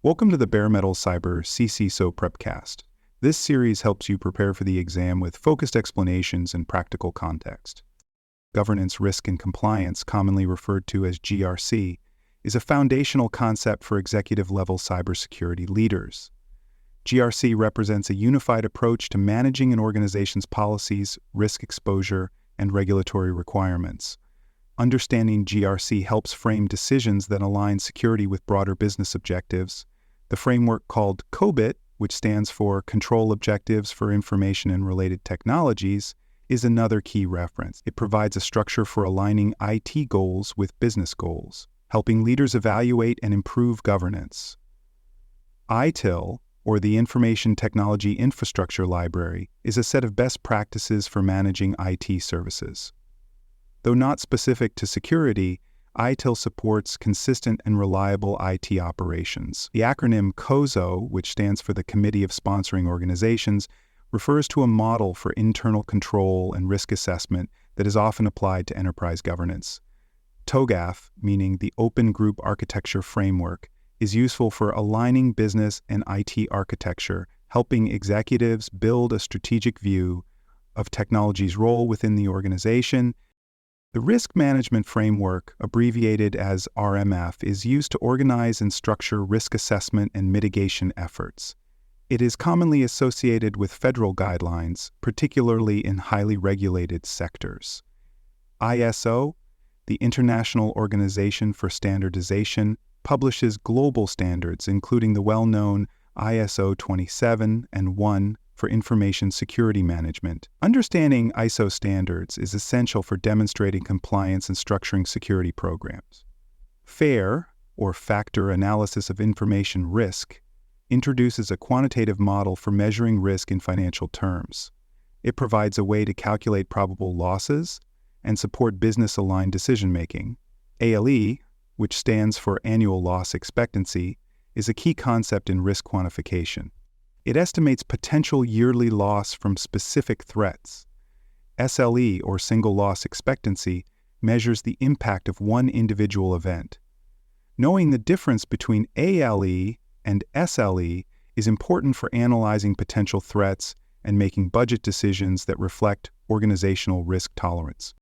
Welcome to the Bare Metal Cyber CCISO Prepcast. This series helps you prepare for the exam with focused explanations and practical context. Governance, risk, and compliance, commonly referred to as GRC, is a foundational concept for executive-level cybersecurity leaders. GRC represents a unified approach to managing an organization's policies, risk exposure, and regulatory requirements. Understanding GRC helps frame decisions that align security with broader business objectives. The framework called COBIT, which stands for Control Objectives for Information and Related Technologies, is another key reference. It provides a structure for aligning IT goals with business goals, helping leaders evaluate and improve governance. ITIL, or the Information Technology Infrastructure Library, is a set of best practices for managing IT services. Though not specific to security, ITIL supports consistent and reliable IT operations. The acronym COSO, which stands for the Committee of Sponsoring Organizations, refers to a model for internal control and risk assessment that is often applied to enterprise governance. TOGAF, meaning the Open Group Architecture Framework, is useful for aligning business and IT architecture, helping executives build a strategic view of technology's role within the organization. The Risk Management Framework, abbreviated as RMF, is used to organize and structure risk assessment and mitigation efforts. It is commonly associated with federal guidelines, particularly in highly regulated sectors. ISO, the International Organization for Standardization, publishes global standards, including the well-known ISO 27 and 1 for information security management. Understanding ISO standards is essential for demonstrating compliance and structuring security programs. FAIR, or Factor Analysis of Information Risk, introduces a quantitative model for measuring risk in financial terms. It provides a way to calculate probable losses and support business-aligned decision-making. ALE, which stands for Annual Loss Expectancy, is a key concept in risk quantification. It estimates potential yearly loss from specific threats. SLE, or Single Loss Expectancy, measures the impact of one individual event. Knowing the difference between ALE and SLE is important for analyzing potential threats and making budget decisions that reflect organizational risk tolerance.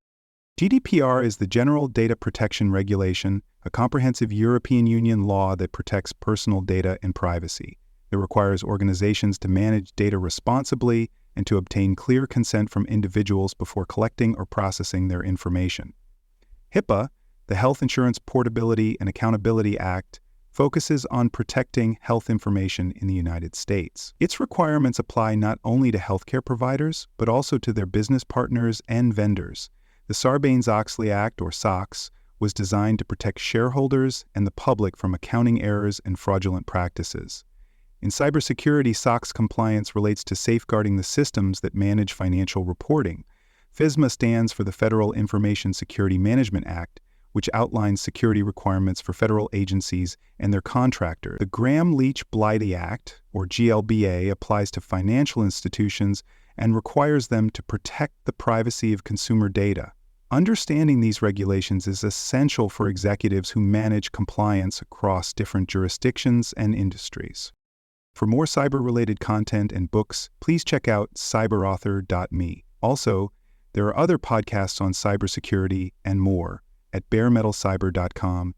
GDPR is the General Data Protection Regulation, a comprehensive European Union law that protects personal data and privacy. It requires organizations to manage data responsibly and to obtain clear consent from individuals before collecting or processing their information. HIPAA, the Health Insurance Portability and Accountability Act, focuses on protecting health information in the United States. Its requirements apply not only to healthcare providers, but also to their business partners and vendors. The Sarbanes-Oxley Act, or SOX, was designed to protect shareholders and the public from accounting errors and fraudulent practices. In cybersecurity, SOX compliance relates to safeguarding the systems that manage financial reporting. FISMA stands for the Federal Information Security Management Act, which outlines security requirements for federal agencies and their contractors. The Gramm-Leach-Bliley Act, or GLBA, applies to financial institutions and requires them to protect the privacy of consumer data. Understanding these regulations is essential for executives who manage compliance across different jurisdictions and industries. For more cyber-related content and books, please check out cyberauthor.me. Also, there are other podcasts on cybersecurity and more at baremetalcyber.com.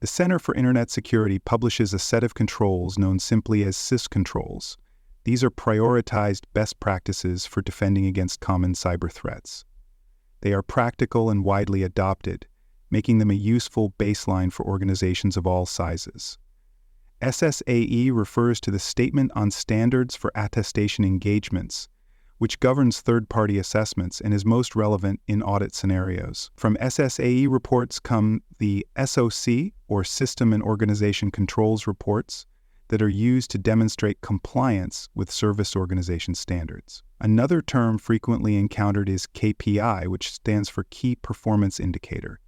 The Center for Internet Security publishes a set of controls known simply as CIS controls. These are prioritized best practices for defending against common cyber threats. They are practical and widely adopted, making them a useful baseline for organizations of all sizes. SSAE refers to the Statement on Standards for Attestation Engagements, which governs third-party assessments and is most relevant in audit scenarios. From SSAE reports come the SOC, or System and Organization Controls reports, that are used to demonstrate compliance with service organization standards. Another term frequently encountered is KPI, which stands for Key Performance Indicator.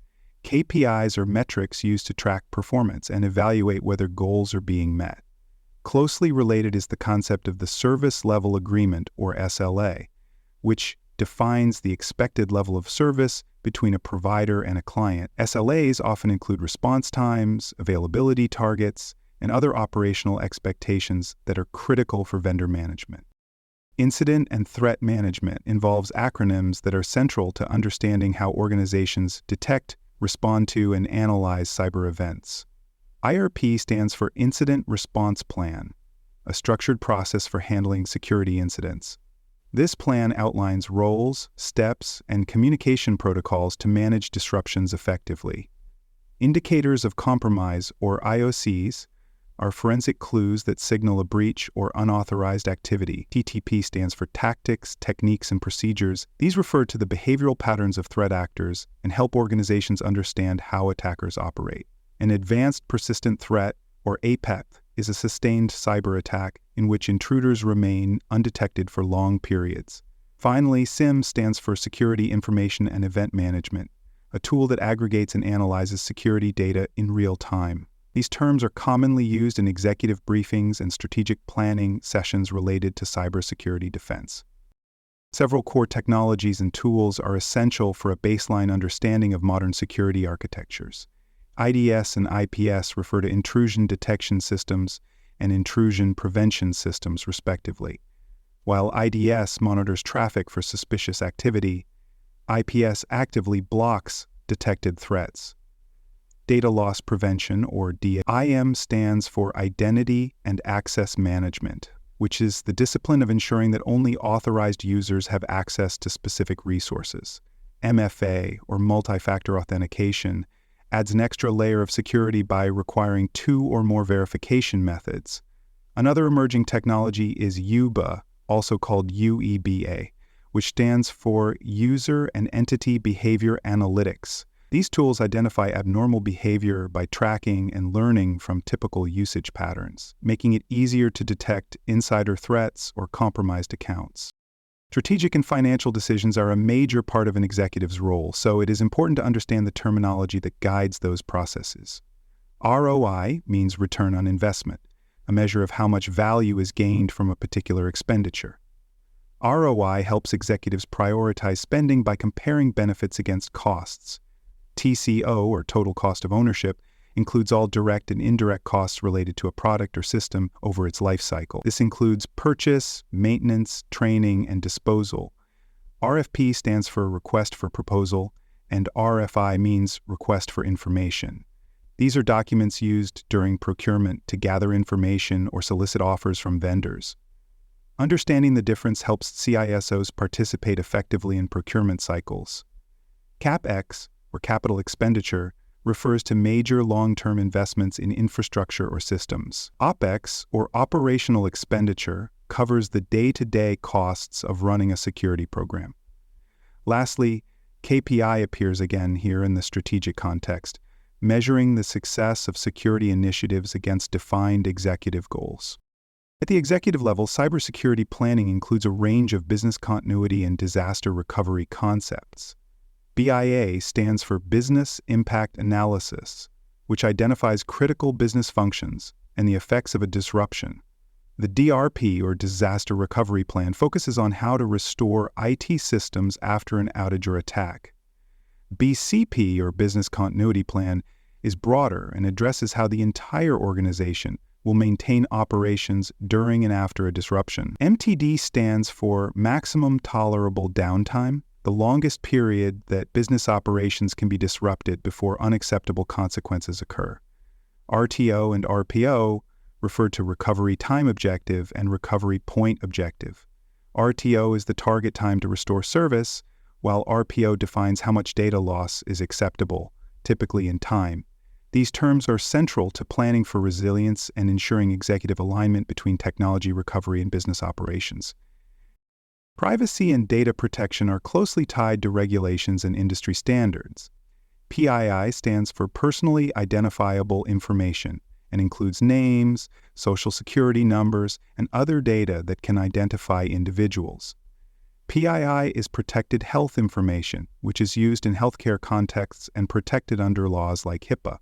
KPIs are metrics used to track performance and evaluate whether goals are being met. Closely related is the concept of the Service Level Agreement, or SLA, which defines the expected level of service between a provider and a client. SLAs often include response times, availability targets, and other operational expectations that are critical for vendor management. Incident and threat management involves acronyms that are central to understanding how organizations detect, respond to, and analyze cyber events. IRP stands for Incident Response Plan, a structured process for handling security incidents. This plan outlines roles, steps, and communication protocols to manage disruptions effectively. Indicators of compromise, or IOCs, are forensic clues that signal a breach or unauthorized activity. TTP stands for Tactics, Techniques, and Procedures. These refer to the behavioral patterns of threat actors and help organizations understand how attackers operate. An advanced persistent threat, or APET, is a sustained cyber attack in which intruders remain undetected for long periods. Finally, SIM stands for Security Information and Event Management, a tool that aggregates and analyzes security data in real time. These terms are commonly used in executive briefings and strategic planning sessions related to cybersecurity defense. Several core technologies and tools are essential for a baseline understanding of modern security architectures. IDS and IPS refer to intrusion detection systems and intrusion prevention systems, respectively. While IDS monitors traffic for suspicious activity, IPS actively blocks detected threats. Data loss prevention, or IM, stands for Identity and Access Management, which is the discipline of ensuring that only authorized users have access to specific resources. MFA, or multi-factor authentication, adds an extra layer of security by requiring 2 or more verification methods. Another emerging technology is UBA, also called UEBA, which stands for User and Entity Behavior Analytics. These tools identify abnormal behavior by tracking and learning from typical usage patterns, making it easier to detect insider threats or compromised accounts. Strategic and financial decisions are a major part of an executive's role, so it is important to understand the terminology that guides those processes. ROI means return on investment, a measure of how much value is gained from a particular expenditure. ROI helps executives prioritize spending by comparing benefits against costs. TCO, or total cost of ownership, includes all direct and indirect costs related to a product or system over its life cycle. This includes purchase, maintenance, training, and disposal. RFP stands for Request for Proposal, and RFI means Request for Information. These are documents used during procurement to gather information or solicit offers from vendors. Understanding the difference helps CISOs participate effectively in procurement cycles. CapEx, or capital expenditure, refers to major long-term investments in infrastructure or systems. OpEx, or operational expenditure, covers the day-to-day costs of running a security program. Lastly, KPI appears again here in the strategic context, measuring the success of security initiatives against defined executive goals. At the executive level, cybersecurity planning includes a range of business continuity and disaster recovery concepts. BIA stands for Business Impact Analysis, which identifies critical business functions and the effects of a disruption. The DRP, or Disaster Recovery Plan, focuses on how to restore IT systems after an outage or attack. BCP, or Business Continuity Plan, is broader and addresses how the entire organization will maintain operations during and after a disruption. MTD stands for Maximum Tolerable Downtime, the longest period that business operations can be disrupted before unacceptable consequences occur. RTO and RPO refer to Recovery Time Objective and Recovery Point Objective. RTO is the target time to restore service, while RPO defines how much data loss is acceptable, typically in time. These terms are central to planning for resilience and ensuring executive alignment between technology recovery and business operations. Privacy and data protection are closely tied to regulations and industry standards. PII stands for Personally Identifiable Information and includes names, social security numbers, and other data that can identify individuals. PII is protected health information, which is used in healthcare contexts and protected under laws like HIPAA.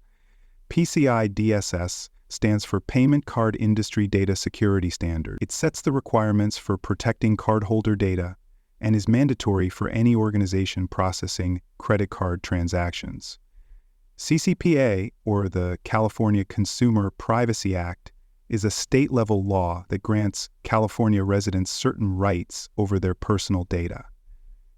PCI DSS stands for Payment Card Industry Data Security Standard. It sets the requirements for protecting cardholder data and is mandatory for any organization processing credit card transactions. CCPA, or the California Consumer Privacy Act, is a state-level law that grants California residents certain rights over their personal data.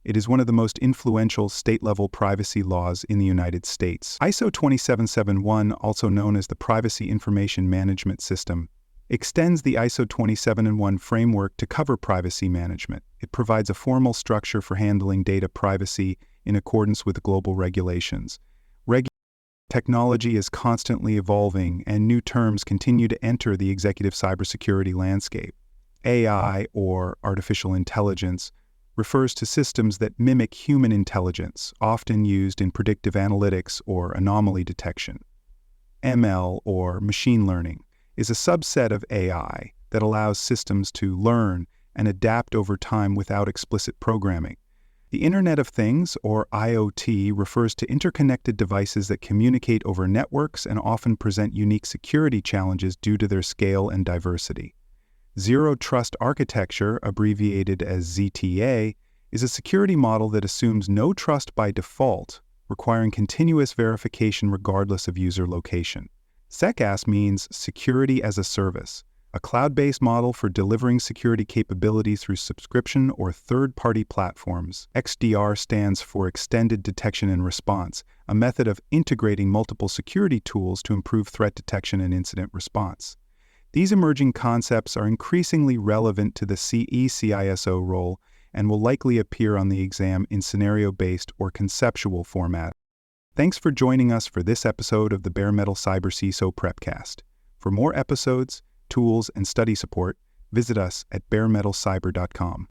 It is one of the most influential state-level privacy laws in the United States. ISO 27701, also known as the Privacy Information Management System, extends the ISO 27001 framework to cover privacy management. It provides a formal structure for handling data privacy in accordance with global regulations. Technology is constantly evolving, and new terms continue to enter the executive cybersecurity landscape. AI, or artificial intelligence, refers to systems that mimic human intelligence, often used in predictive analytics or anomaly detection. ML, or machine learning, is a subset of AI that allows systems to learn and adapt over time without explicit programming. The Internet of Things, or IoT, refers to interconnected devices that communicate over networks and often present unique security challenges due to their scale and diversity. Zero Trust Architecture, abbreviated as ZTA, is a security model that assumes no trust by default, requiring continuous verification regardless of user location. SecAS means Security as a Service, a cloud-based model for delivering security capabilities through subscription or third-party platforms. XDR stands for Extended Detection and Response, a method of integrating multiple security tools to improve threat detection and incident response. These emerging concepts are increasingly relevant to the CCISO role and will likely appear on the exam in scenario-based or conceptual format. Thanks for joining us for this episode of the Bare Metal Cyber CISO Prepcast. For more episodes, tools, and study support, visit us at baremetalcyber.com.